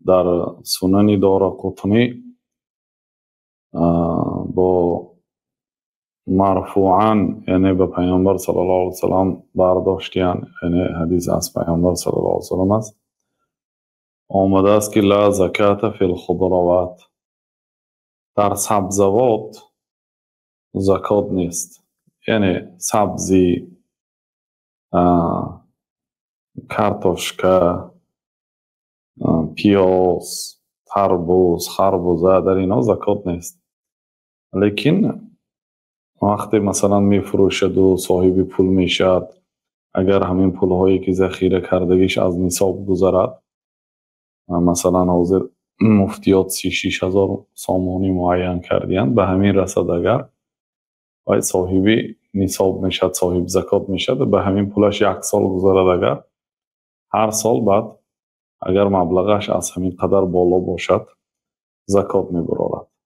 در سنن دارقطنی با مرفوعا یعنی به پیامبر صلی الله علیه وسلم برداشتیان، یعنی حدیث از پیامبر صلی الله علیه وسلم است، آمده است که لا زکات فی الخضروات، در سبزوات زکات نیست. یعنی سبزی، کارتوشکا، پیاز، تربوز، خربوزه، در اینا زکات نیست. لیکن وقتی مثلا می فروشد و صاحب پول میشد، اگر همین پول هایی که ذخیره کردگیش از نصاب گذرد، مثلا حاضر مفتیات 36,000 سامانی معین کردیند، به همین رسد اگر باید صاحبی نصاب میشد، صاحب زکات میشد، به همین پولش 1 سال گذرد، اگر هر سال بعد اگر مبلغش از همین قدر بالا باشد زکات میبرد.